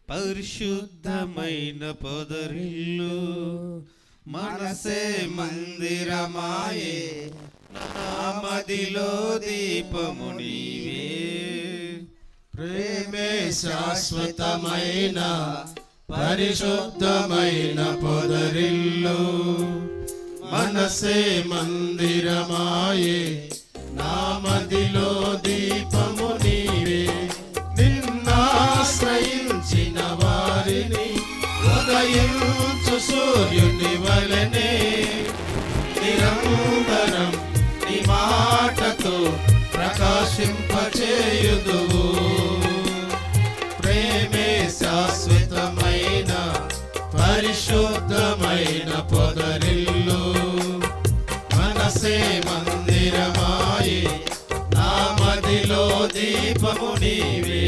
పరిశుద్ధమైన పొదరిల్లు మనసే మందిరమాయే, నామదిలో దీపము నీవే. ప్రేమే శాశ్వతమైన పరిశుద్ధమైన పొదరిల్లు మనసే మందిరమాయే, నామదిలో దీపము నీవే. నిన్నాశ్రయించిన వారిని ఉదయించు సూర్యుని వలెనే నిరంతరం నీ మాటతో ప్రకాశింపచేయుదువు. ప్రేమే శాశ్వతమైన పరిశుద్ధమైన పొదరిల్లు మనసే మందిరమాయే, నామదిలో దీపము నీవే.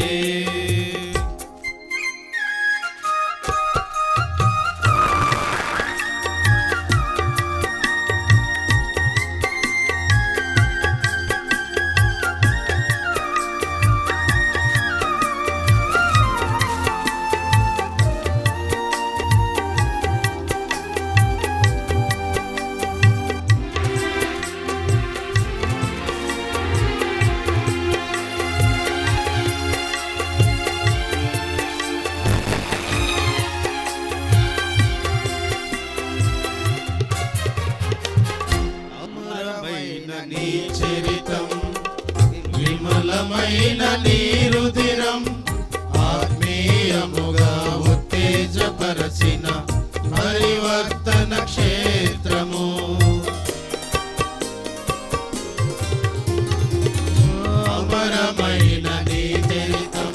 నీ చరితం విమలమైన నీ రుధిరం ఆత్మీయముగా ఉత్తేజపరచిన పరివర్తన క్షేత్రము. అమరమైన నీ చరితం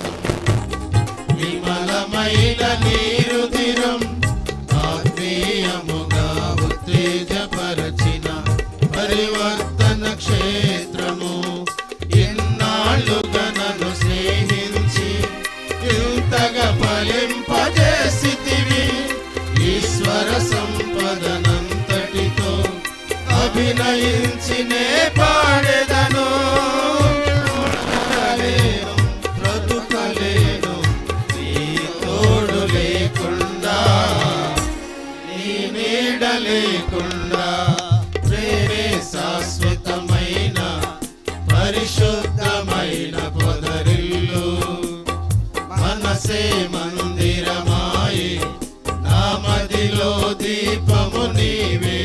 విమలమైన నీ రుధిరం ఆత్మీయముగా ఉత్తేజపరచిన పరివర్తన క్షేత్రము. ఇన్నాళ్ళుగా నన్ను స్నేహించి ఇంతగా ఫలింపజేసితివి. ఈశ్వర సంపదనంతటితో అభినయించినే పాడెదను. బ్రతుకలేను నీ తోడు లేకుండా, నీ నీడ లేకుండా. శాశ్వతమైన పరిశుద్ధమైన పొదరిల్లు మనసే మందిరమాయే, నామదిలో దీపము నీవే.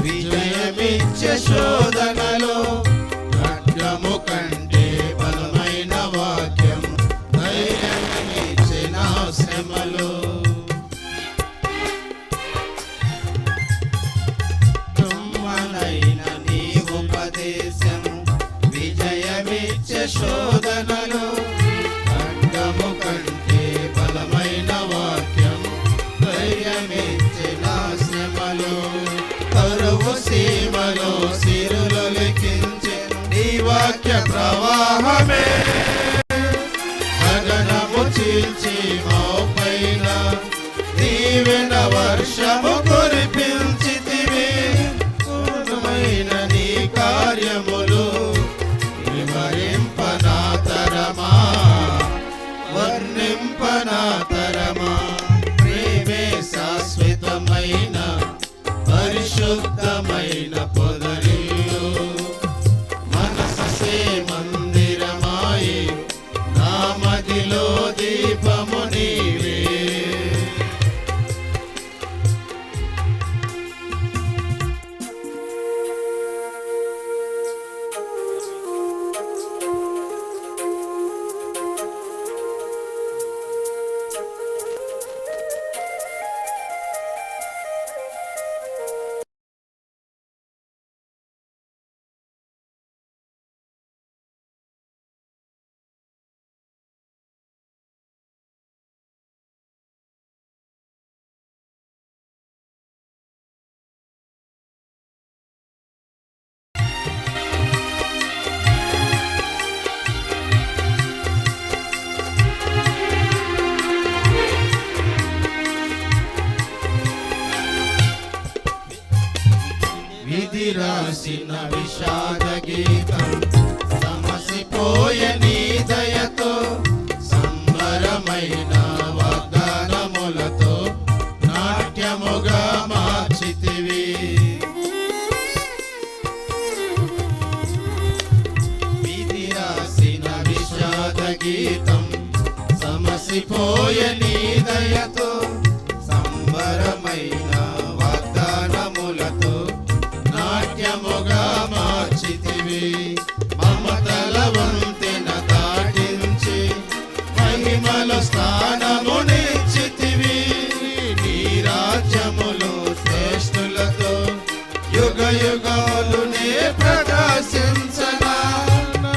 విజయమిచ్చే శోధనలో ఖడ్గము కంటే బలమైన వాక్యం ధైర్యమిచ్చే నా శ్రమలో. కమ్మనైన నీ ఉపదేశం విజయమిచ్చే శోధనలో ఖడ్గము కంటే బలమైన వాక్యం ధైర్యమిచ్చే నా శ్రమలో. కరువు సీమలో సిరులు లిఖించే నీ వాక్య ప్రవాహమే గగనము చీల్చి మోపైన దీవెన వర్షము కురిపించితివి. పూర్ణమైన నీ కార్యములు వివరింపనాతరమా, వర్ణింపనాతరమా. ప్రేమే శాశ్వతమైన పరిశుద్ధమైన పొదరిల్లు మనసే మందిరమాయే, నామదిలో దీపము నీవే. రాసిన విషాద గీతం సమసిపోయే నీ దయతో సంబరమైన వాగ్దానములతో నాట్యముగా మార్చితివి. విధి రాసిన విషాద గీతం సమసిపోయే నీ దయతో సంబరమైన వాగ్దానములతో నాట్యముగా మార్చితివి. మమతల వంతెన దాటించి మహిమలో స్థానమునిచ్చితివి. నీ రాజ్యములో శ్రేష్ఠులతో యుగ యుగాలు నే ప్రకాశించనా. నా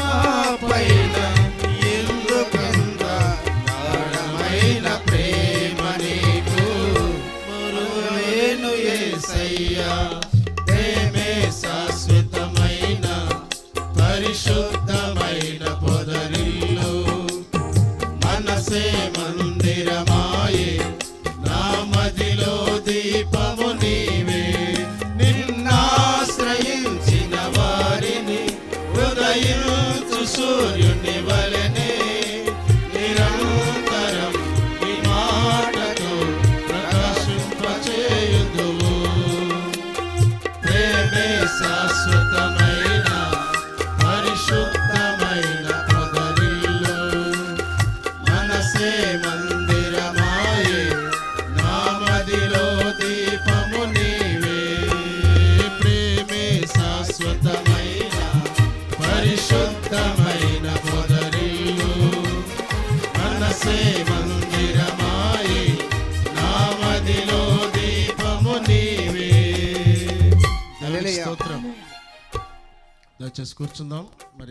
పైన ఎందుకంత గాఢమైన ప్రేమ నీకు మరువలేను యేసయ్యా. ప్రేమే శాశ్వతమైన పరిశుద్ధమైన పొదరిల్లు మనసే మందిరమాయే నా మదిలో దీపము నీవే. నిన్నాశ్రయించిన వారిని ఉదయించు సూర్యుని వలెనే నిరంతరం నీ మాటతో ప్రకాశింపచేయుదువు. ప్రేమే శాశ్వతమైన పరిశుద్ధమైన పొదరిల్లు మనసే మందిరమాయే నా మదిలో దీపము నీవే. ప్రేమే శాశ్వతమైన పరిశుద్ధమైన పొదరిల్లు మనసే మందిరమాయే నా మదిలో దీపము నీవే. స్తోత్రం. దయచేసి కూర్చుందాం. మరి